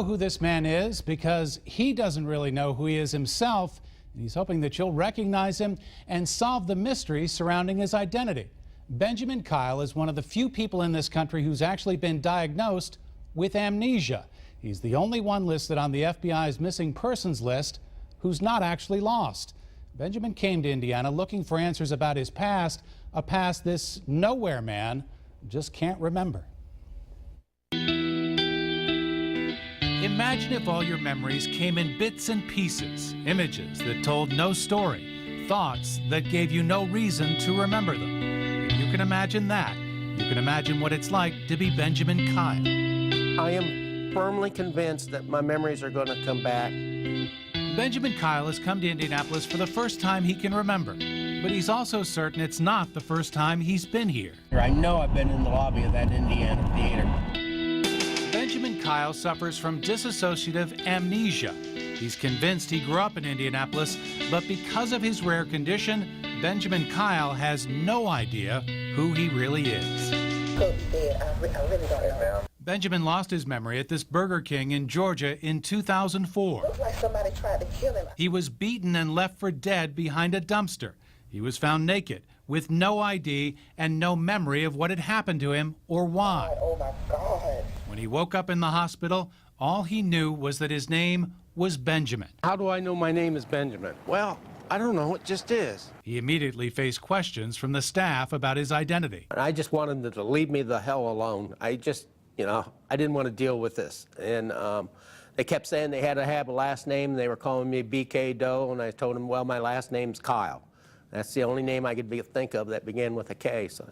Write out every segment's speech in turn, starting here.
know who this man is because he doesn't really know who he is himself. He's hoping that you'll recognize him and solve the mystery surrounding his identity. Benjamin Kyle is one of the few people in this country who's actually been diagnosed with amnesia. He's the only one listed on the FBI's missing persons list who's not actually lost. Benjamin came to Indiana looking for answers about his past, a past this nowhere man just can't remember. Imagine if all your memories came in bits and pieces, images that told no story, thoughts that gave you no reason to remember them. If you can imagine that, you can imagine what it's like to be Benjamin Kyle. I am firmly convinced that my memories are going to come back. Benjamin Kyle has come to Indianapolis for the first time he can remember, but he's also certain it's not the first time he's been here. I know I've been in the lobby of that Indiana theater. Benjamin Kyle suffers from dissociative amnesia. He's convinced he grew up in Indianapolis, but because of his rare condition, Benjamin Kyle has no idea who he really is. I really don't know. Benjamin lost his memory at this Burger King in Georgia in 2004. Looks like somebody tried to kill him. He was beaten and left for dead behind a dumpster. He was found naked, with no ID and no memory of what had happened to him or why. Oh my God. When he woke up in the hospital, all he knew was that his name was Benjamin. How do I know my name is Benjamin? Well, I don't know, it just is. He immediately faced questions from the staff about his identity. I just wanted them to leave me the hell alone. I didn't want to deal with this. And they kept saying they had to have a last name. They were calling me BK Doe, and I told them, well, my last name's Kyle. That's the only name I could think of that began with a K. So,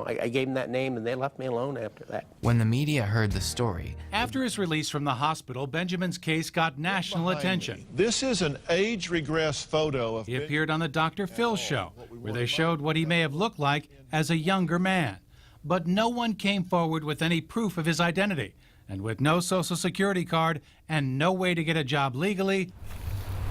I gave them that name, and they left me alone after that. When the media heard the story... After his release from the hospital, Benjamin's case got national attention. This is an age-regressed photo of... He appeared on the Dr. Phil show, where they showed what he may have looked like as a younger man. But no one came forward with any proof of his identity. And with no Social Security card and no way to get a job legally,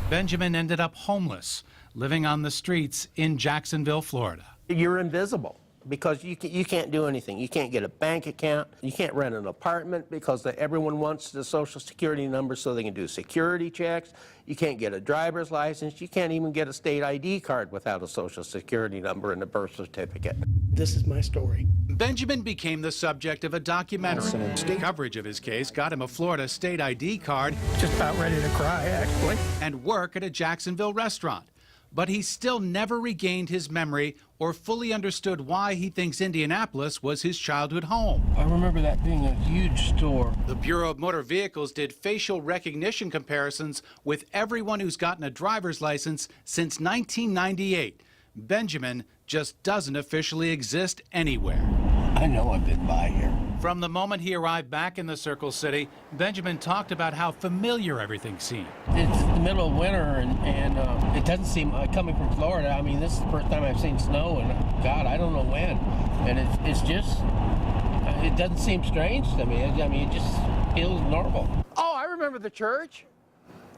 Benjamin ended up homeless, living on the streets in Jacksonville, Florida. You're invisible because you can't do anything. You can't get a bank account. You can't rent an apartment because everyone wants the Social Security number so they can do security checks. You can't get a driver's license. You can't even get a state ID card without a Social Security number and a birth certificate. This is my story. Benjamin became the subject of a documentary. Coverage of his case got him a Florida state ID card. Just about ready to cry, actually. And work at a Jacksonville restaurant. But he still never regained his memory or fully understood why he thinks Indianapolis was his childhood home. I remember that being a huge store. The Bureau of Motor Vehicles did facial recognition comparisons with everyone who's gotten a driver's license since 1998. Benjamin just doesn't officially exist anywhere. I know I've been by here. From the moment he arrived back in the Circle City, Benjamin talked about how familiar everything seemed. It's the middle of winter, and it doesn't seem, coming from Florida, I mean, this is the first time I've seen snow, and God, I don't know when. And it's just, it doesn't seem strange to me. I mean, it just feels normal. Oh, I remember the church.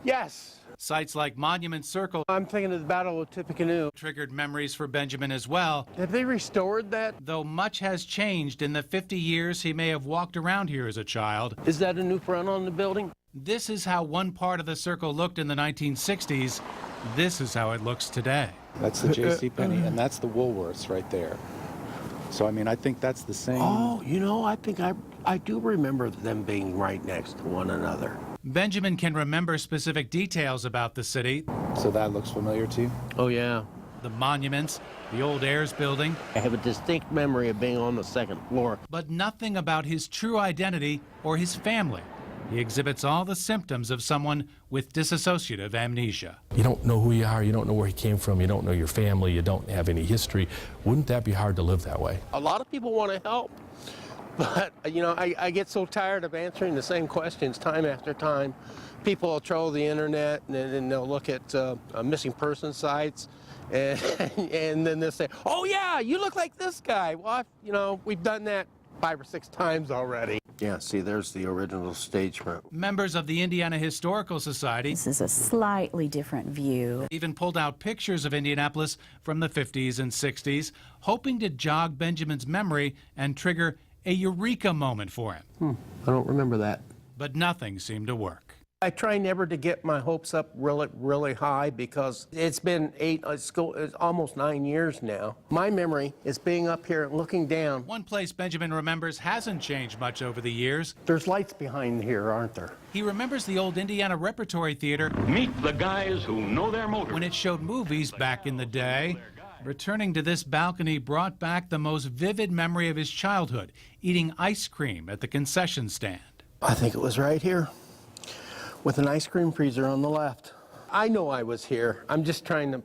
Yes. Sites like Monument Circle, I'm thinking of the Battle of Tippecanoe. Triggered memories for Benjamin as well. Have they restored that? Though much has changed in the 50 years he may have walked around here as a child. Is that a new front on the building? This is how one part of the Circle looked in the 1960s. This is how it looks today. That's the JCPenney, and that's the Woolworths right there. So, I mean, I think that's the same. Oh, I think I do remember them being right next to one another. Benjamin can remember specific details about the city. So that looks familiar to you? Oh, yeah. The monuments, the old Ayers building. I have a distinct memory of being on the second floor. But nothing about his true identity or his family. He exhibits all the symptoms of someone with dissociative amnesia. You don't know who you are, you don't know where you came from, you don't know your family, you don't have any history. Wouldn't that be hard to live that way? A lot of people want to help, but, I get so tired of answering the same questions time after time. People will troll the internet, and then they'll look at missing person sites, and then they'll say, oh, yeah, you look like this guy. Well, we've done that 5 or 6 times already. Yeah, see, there's the original stage front. Members of the Indiana Historical Society. This is a slightly different view. Even pulled out pictures of Indianapolis from the 50s and 60s, hoping to jog Benjamin's memory and trigger a eureka moment for him. I don't remember that. but nothing seemed to work. I try never to get my hopes up really high because it's been it's almost 9 years now. My memory is being up here and looking down. One place Benjamin remembers hasn't changed much over the years. There's lights behind here, aren't there? He remembers the old Indiana Repertory Theater Meet the guys who know their motor. when it showed movies back in the day. Returning to this balcony brought back the most vivid memory of his childhood, eating ice cream at the concession stand. I think it was right here, with an ice cream freezer on the left. I know I was here. I'm just trying to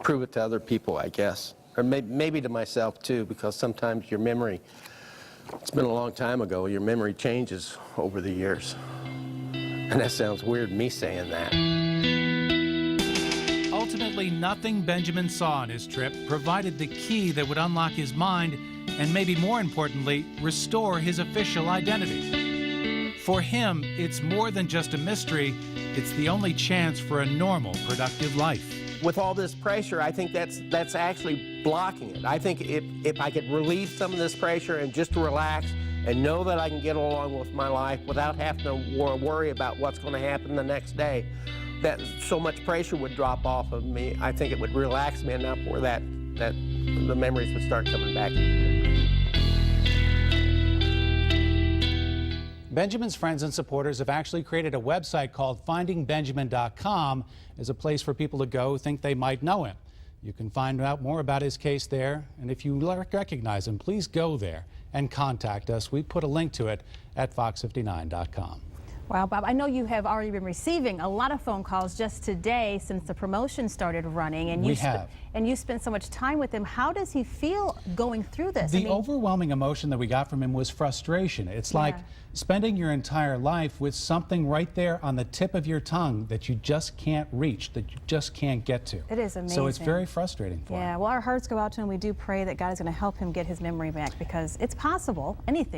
prove it to other people, I guess. Or maybe to myself too, because sometimes your memory, it's been a long time ago, your memory changes over the years. And that sounds weird, me saying that. Ultimately, nothing Benjamin saw on his trip provided the key that would unlock his mind and, maybe more importantly, restore his official identity. For him, it's more than just a mystery. It's the only chance for a normal, productive life. With all this pressure, I think that's actually blocking it. I think if I could relieve some of this pressure and just relax and know that I can get along with my life without having to worry about what's going to happen the next day, that so much pressure would drop off of me. I think it would relax me enough where that the memories would start coming back. Benjamin's friends and supporters have actually created a website called FindingBenjamin.com as a place for people to go who think they might know him. You can find out more about his case there, and if you recognize him, please go there and contact us. We put a link to it at fox59.com. Wow, Bob, I know you have already been receiving a lot of phone calls just today since the promotion started running, and you spent so much time with him. How does he feel going through this? The overwhelming emotion that we got from him was frustration. It's like spending your entire life with something right there on the tip of your tongue that you just can't reach, that you just can't get to. It is amazing. So it's very frustrating for him. Yeah, well, our hearts go out to him. We do pray that God is going to help him get his memory back, because it's possible. Anything